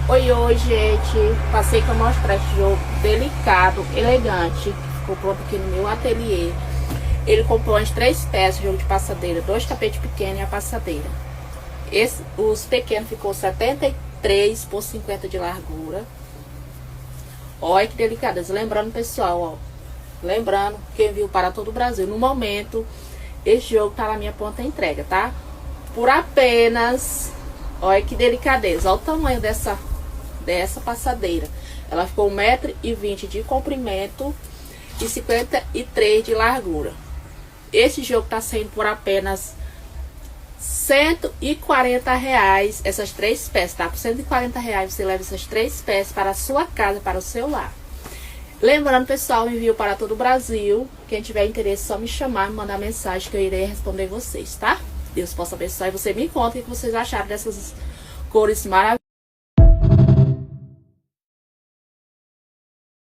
Oi, gente. Passei para mostrar esse jogo delicado, elegante, que ficou pronto aqui no meu ateliê. Ele compõe 3 peças, jogo de passadeira, 2 tapetes pequenos e a passadeira. Os pequenos ficou 73 por 50 de largura. Olha que delicadeza. Lembrando, pessoal, ó. Lembrando que envio para todo o Brasil. No momento, esse jogo tá na minha ponta entrega, tá? Por apenas... Olha que delicadeza. Olha o tamanho dessa passadeira. Ela ficou 1,20 m de comprimento e 53 de largura. Esse jogo tá saindo por apenas R$140. Essas 3 peças, tá? Por R$140 você leva essas 3 peças para a sua casa, para o seu lar. Lembrando, pessoal, envio para todo o Brasil. Quem tiver interesse, só me chamar, me mandar mensagem que eu irei responder vocês, tá? Deus possa abençoar e você me conta o que vocês acharam dessas cores maravilhosas.